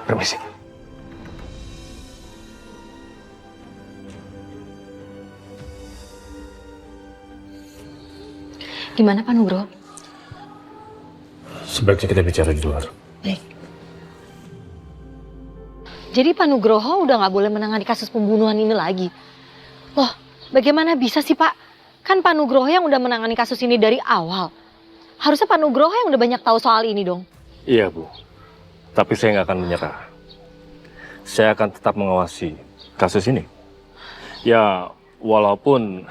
Permisi. Gimana Pak Nugroho? Sebaiknya kita bicara di luar. Baik. Jadi Pak Nugroho udah nggak boleh menangani kasus pembunuhan ini lagi. Loh, bagaimana bisa sih Pak? Kan Pak Nugroho yang udah menangani kasus ini dari awal. Harusnya Pak Nugroho yang udah banyak tahu soal ini dong. Iya Bu, tapi saya nggak akan menyerah. Saya akan tetap mengawasi kasus ini. Ya, walaupun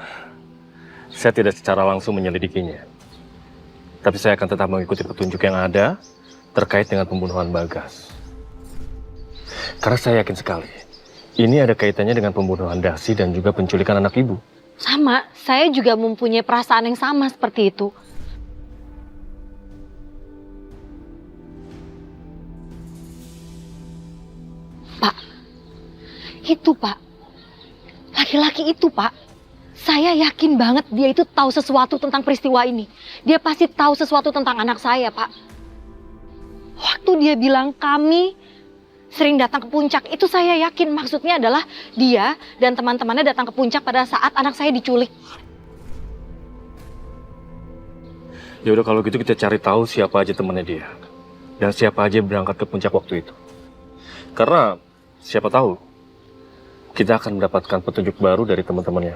saya tidak secara langsung menyelidikinya. Tapi saya akan tetap mengikuti petunjuk yang ada terkait dengan pembunuhan Bagas. Karena saya yakin sekali, ini ada kaitannya dengan pembunuhan Dasi dan juga penculikan anak ibu. Sama, saya juga mempunyai perasaan yang sama seperti itu. Pak, itu Pak, laki-laki itu Pak, saya yakin banget dia itu tahu sesuatu tentang peristiwa ini. Dia pasti tahu sesuatu tentang anak saya Pak. Waktu dia bilang kami sering datang ke puncak, itu saya yakin maksudnya adalah dia dan teman-temannya datang ke puncak pada saat anak saya diculik. Ya udah kalau gitu kita cari tahu siapa aja temannya dia. Dan siapa aja yang berangkat ke puncak waktu itu. Karena siapa tahu kita akan mendapatkan petunjuk baru dari teman-temannya.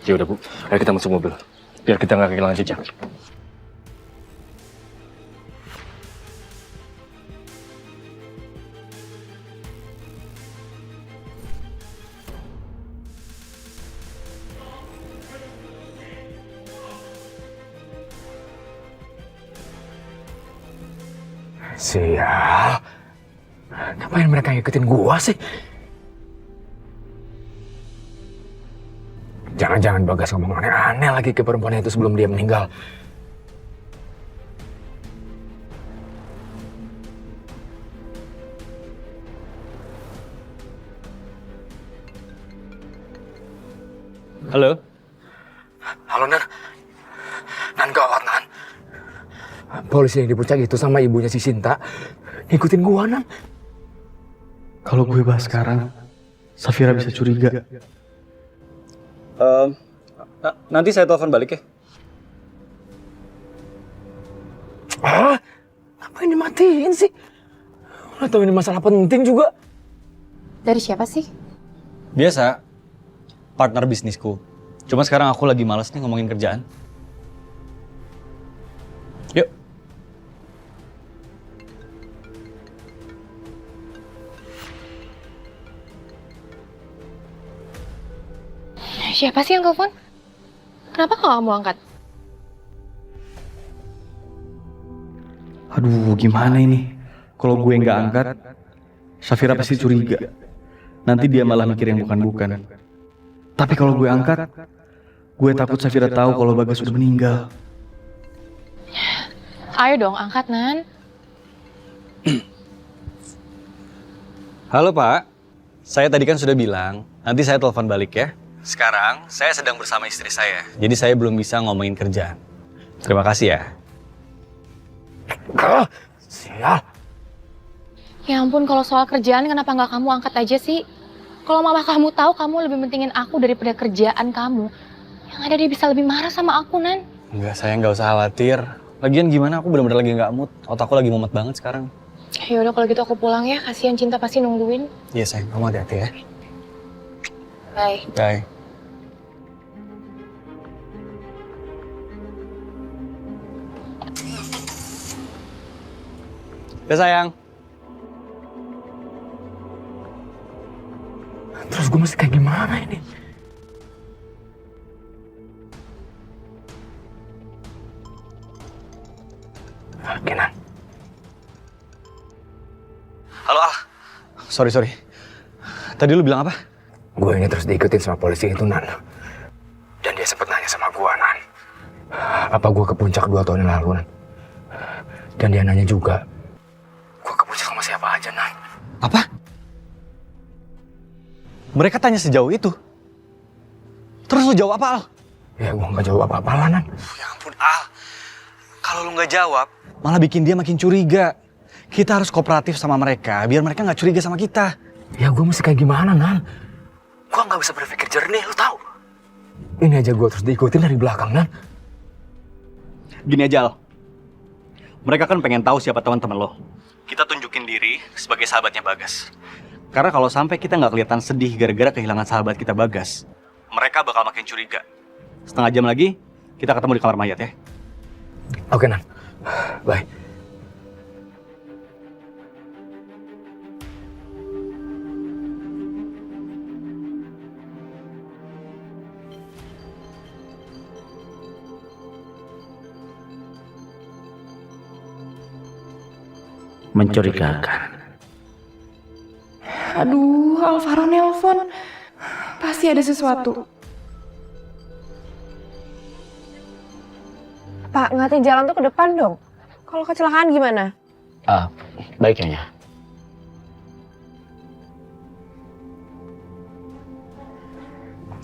Ya udah Bu, ayo kita masuk mobil. Biar kita nggak kehilangan jejak. Sial. Ngapain mereka ngikutin gua sih? Jangan-jangan Bagas ngomong aneh-aneh lagi ke perempuan itu sebelum dia meninggal. Halo? Halo, Nan. Nan, gawat, Nan. Polisi yang di puncak itu sama ibunya si Sinta ngikutin gua, Nan. Kalau gue bahas sekarang, Safira bisa curiga. Nanti saya telepon balik ya. Ah, ngapain dimatiin sih? Atau ini masalah penting juga? Dari siapa sih? Biasa, partner bisnisku. Cuma sekarang aku lagi malas nih ngomongin kerjaan. Yuk. Siapa sih yang telepon? Kenapa nggak kamu angkat? Aduh, gimana ini? Kalau gue nggak angkat, Safira pasti curiga. Nanti dia malah mikir yang bukan-bukan. Tapi kalau gue angkat, gue takut Safira tahu kalau Bagas sudah meninggal. Ayo dong, angkat, Nan. Halo Pak, saya tadi kan sudah bilang, nanti saya telepon balik ya. Sekarang saya sedang bersama istri saya, jadi saya belum bisa ngomongin kerjaan. Terima kasih ya. Ah, sial. Ya ampun, kalau soal kerjaan kenapa nggak kamu angkat aja sih? Kalau mama kamu tahu kamu lebih pentingin aku daripada kerjaan kamu, yang ada dia bisa lebih marah sama aku, Nan. Enggak, saya nggak usah khawatir. Lagian gimana, aku benar-benar lagi nggak mood. Otakku lagi mumet banget sekarang. Ya udah kalau gitu aku pulang ya, kasihan Cinta pasti nungguin. Iya sayang, kamu hati-hati ya. Bye. Bye. Ya sayang. Terus gue mesti kayak gimana ini? Oke, Nan. Halo Al. Sorry. Tadi lu bilang apa? Gue ini terus diikutin sama polisi itu, Nan. Dan dia sempat nanya sama gue, Nan. Apa gue ke puncak 2 tahun yang lalu, Nan? Dan dia nanya juga, gue ke puncak sama siapa aja, Nan? Apa? Mereka tanya sejauh itu? Sekarang lu jawab apa, Al? Ya gue nggak jawab apa-apa lah, Nan. Ya ampun, Al. Kalau lu nggak jawab, malah bikin dia makin curiga. Kita harus kooperatif sama mereka, biar mereka nggak curiga sama kita. Ya gue mesti kayak gimana, Nan? Gue nggak bisa berpikir jernih, lu tahu? Ini aja gue terus diikutin dari belakang, Nan. Gini aja, Al. Mereka kan pengen tahu siapa teman-teman lo. Kita tunjukin diri sebagai sahabatnya Bagas. Karena kalau sampai kita nggak kelihatan sedih gara-gara kehilangan sahabat kita Bagas, mereka bakal makin curiga. Setengah jam lagi, kita ketemu di kamar mayat ya. Oke, Nan. Bye. Mencurigakan. Aduh, Alvaro nelpon. Pasti ada sesuatu. Pak, ngatin jalan tuh ke depan dong. Kalau kecelakaan gimana? Baik Nyonya.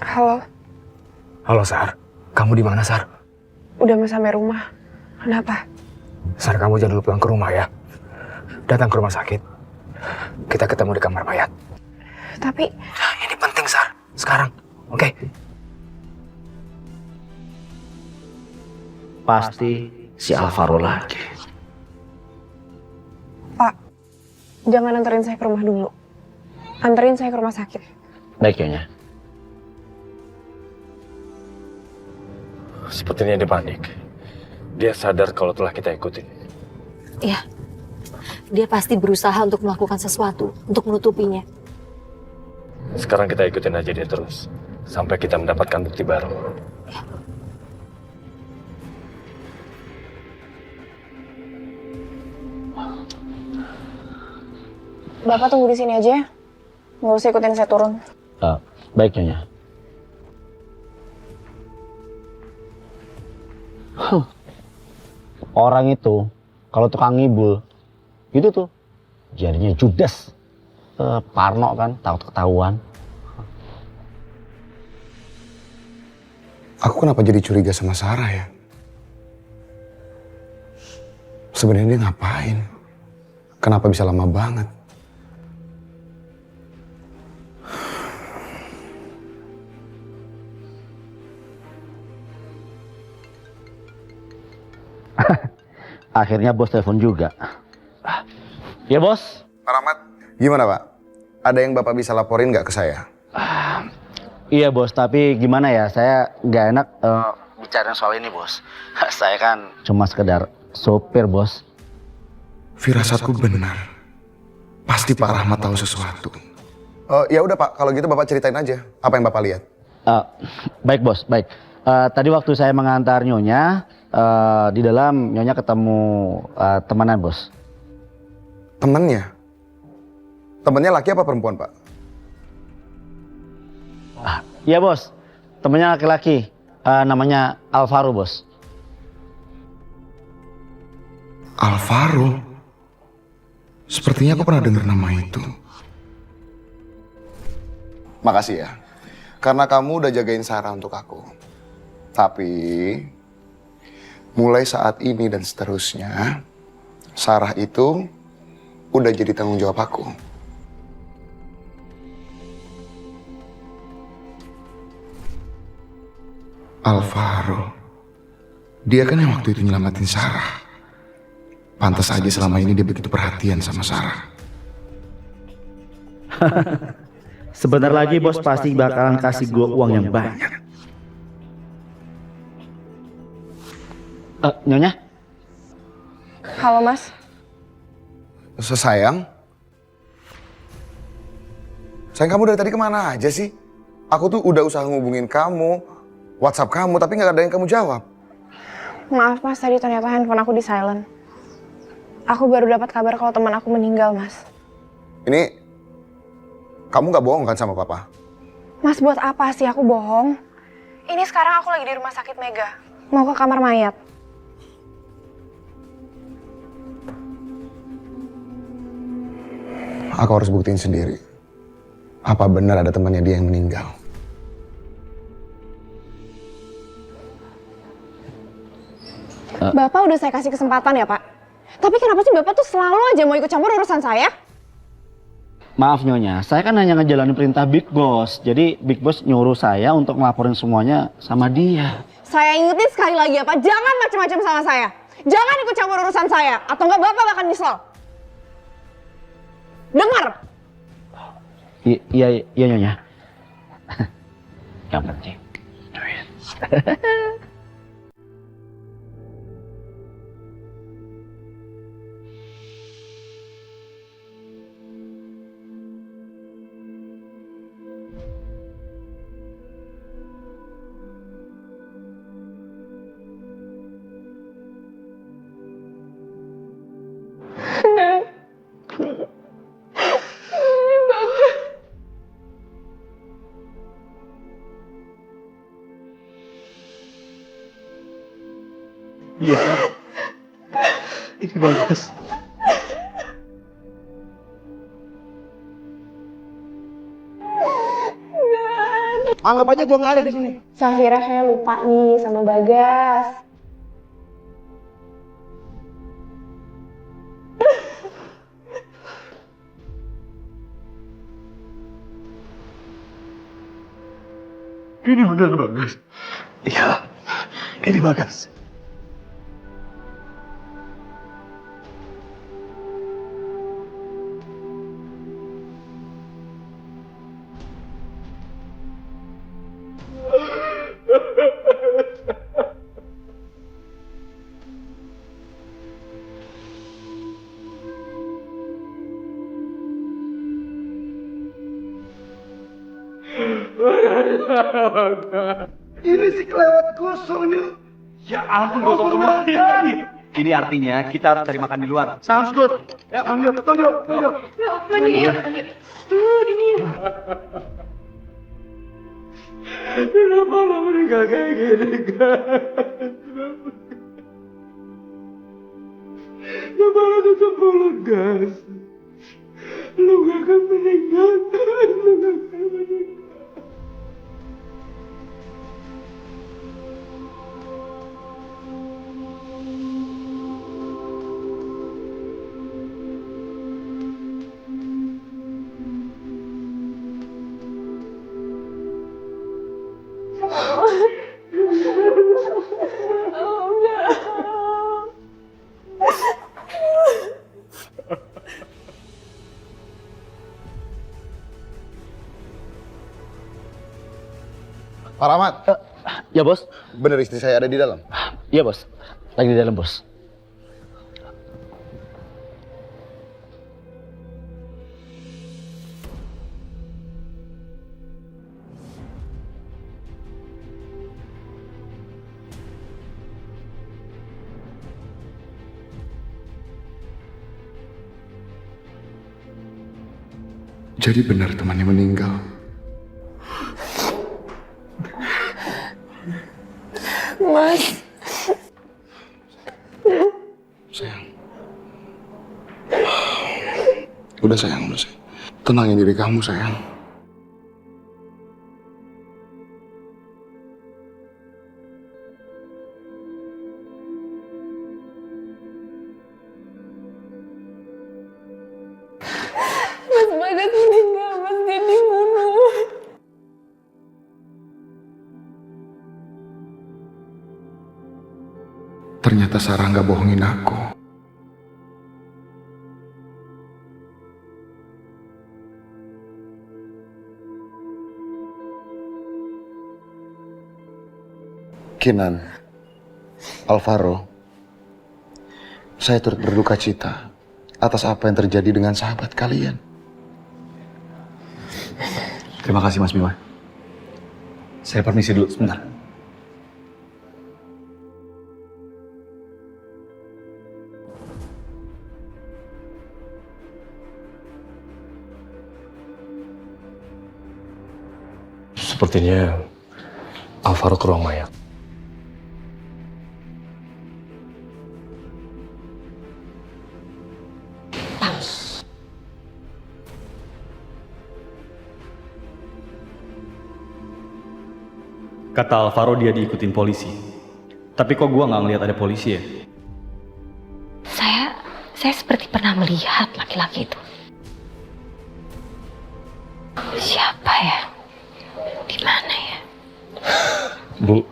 Halo, Halo, Sar. Kamu di mana, Sar? udah mau sampai rumah. Kenapa? Sar, kamu jangan dulu pulang ke rumah ya. Datang ke rumah sakit. Kita ketemu di kamar mayat. Tapi Ini penting, Sar. Sekarang, oke? Pasti si Alvaro lagi. Pak, jangan anterin saya ke rumah dulu. Anterin saya ke rumah sakit. Baik Nyonya. Sepertinya dia panik. Dia sadar kalau telah kita ikutin. Iya. Dia pasti berusaha untuk melakukan sesuatu, untuk menutupinya. Sekarang kita ikutin aja dia terus. Sampai kita mendapatkan bukti baru. Bapak tunggu di sini aja ya. Nggak usah ikutin saya turun. Baik Nyonya. Orang itu kalau tukang ngibul itu tuh jadinya judes. Parno kan, takut ketahuan. Aku kenapa jadi curiga sama Sarah ya? Sebenarnya dia ngapain? Kenapa bisa lama banget? Akhirnya bos telepon juga. Ya bos. Pak Rahmat, gimana Pak? Ada yang Bapak bisa laporin nggak ke saya? Iya bos, tapi gimana ya, saya nggak enak bicara soal ini bos. Saya kan cuma sekedar sopir bos. Firasatku benar. Pasti Pak Rahmat tahu sesuatu. Ya udah Pak, kalau gitu Bapak ceritain aja apa yang Bapak lihat. Baik bos, baik. Tadi waktu saya mengantar Nyonya, di dalam Nyonya ketemu temenan bos. Temennya? Temennya laki apa perempuan Pak? Iya bos, temennya laki-laki, namanya Alvaro bos. Alvaro? Sepertinya aku pernah dengar nama itu. Makasih ya, karena kamu udah jagain Sarah untuk aku. Tapi mulai saat ini dan seterusnya, Sarah itu udah jadi tanggung jawab aku. Alvaro, dia kan yang waktu itu nyelamatin Sarah. Pantas aja selama ini dia begitu perhatian sama Sarah. Sebentar lagi bos pasti bakalan kasih gua uang yang banyak. Nyonya? Halo Mas. Sayang? Sayang, kamu dari tadi kemana aja sih? Aku tuh udah usaha ngubungin kamu, WhatsApp kamu, tapi nggak ada yang kamu jawab. Maaf Mas, tadi ternyata handphone aku di silent. Aku baru dapat kabar kalau teman aku meninggal Mas. Ini, kamu nggak bohong kan sama Papa? Mas, buat apa sih aku bohong? Ini sekarang aku lagi di rumah sakit Mega. Mau ke kamar mayat. Aku harus buktiin sendiri. Apa benar ada temannya dia yang meninggal? Bapak udah saya kasih kesempatan ya, Pak. Tapi kenapa sih Bapak tuh selalu aja mau ikut campur urusan saya? Maaf Nyonya, saya kan hanya ngejalanin perintah Big Boss. Jadi Big Boss nyuruh saya untuk ngelaporin semuanya sama dia. Saya ingetin sekali lagi ya, Pak. Jangan macam-macam sama saya. Jangan ikut campur urusan saya. Atau enggak Bapak bakal nyesel. Dengar! Iya Nyonya. Yang penting duit. Iya. Ini bagus. Anggap aja gue nggak ada di sini. Safira kayak lupa nih sama Bagas. Ini benar bagus. Iya. Ini bagus. Ini si kelewat kosong nih. Ya ampun, kosong semua lagi. Ini artinya kita harus cari makan di luar. Sounds good. Ya, tunjuk. Kenapa lo meninggal kayak gini, guys? Kenapa lo tutup mulut, guys? Lo gak akan meninggal, guys. Lo gak akan meninggal. Pak Rahmat, Ya bos? bener istri saya ada di dalam? Iya bos. Lagi di dalam bos. Jadi benar temannya meninggal. Mas. Sayang. Udah sayang. Tenangin diri kamu sayang. Mas Bagas meninggal, Mas dia dibunuh. Ternyata Sarah nggak bohongin aku. Kinan, Alvaro, saya turut berduka cita atas apa yang terjadi dengan sahabat kalian. Terima kasih Mas Bima. Saya permisi dulu sebentar. Sepertinya Alvaro ke ruang mayat. Kata Alvaro dia diikutin polisi. Tapi kok gue nggak ngeliat ada polisi ya? Saya seperti pernah melihat laki-laki itu. Siapa ya? Di mana ya? Bu,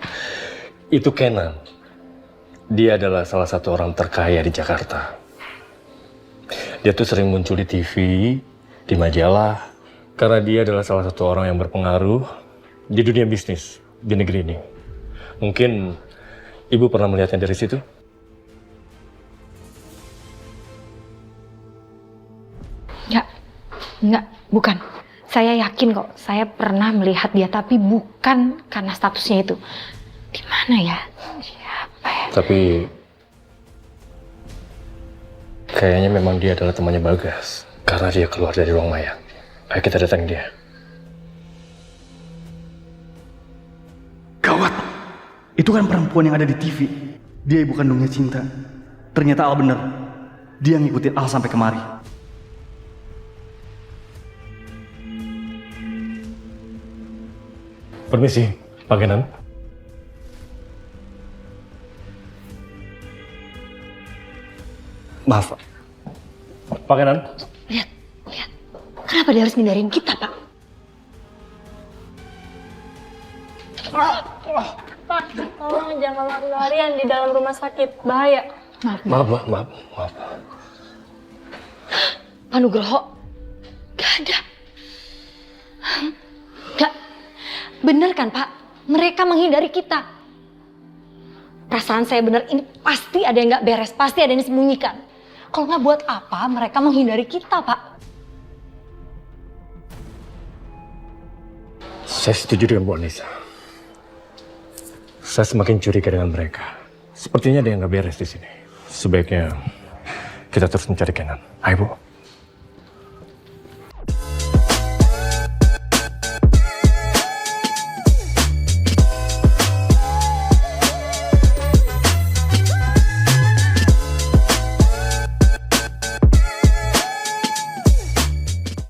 itu Kenan. Dia adalah salah satu orang terkaya di Jakarta. Dia tuh sering muncul di TV, di majalah, karena dia adalah salah satu orang yang berpengaruh di dunia bisnis di negeri ini. Mungkin Ibu pernah melihatnya dari situ? Enggak, bukan. Saya yakin kok, saya pernah melihat dia, tapi bukan karena statusnya itu. Di mana ya? Siapa ya? Tapi kayaknya memang dia adalah temannya Bagas, karena dia keluar dari ruang mayat. Ayo kita datang dia. Gawat! Itu kan perempuan yang ada di TV. Dia ibu kandungnya Cinta. Ternyata Al bener. Dia ngikutin Al sampai kemari. Permisi, Pak Kenan. Maaf, Pak Kenan. Lihat. Kenapa dia harus ngindarin kita, Pak? Pak, tolong jangan lari-larian di dalam rumah sakit. Bahaya. Maaf. Pak Nugroho, gak ada. Gak, bener kan Pak? Mereka menghindari kita. Perasaan saya bener, ini pasti ada yang gak beres, pasti ada yang disembunyikan. Kalau nggak buat apa mereka menghindari kita, Pak? Saya setuju dengan Bu Anissa. Saya semakin curiga dengan mereka. Sepertinya ada yang nggak beres di sini. Sebaiknya kita terus mencari Kenan. Ayo, Bu.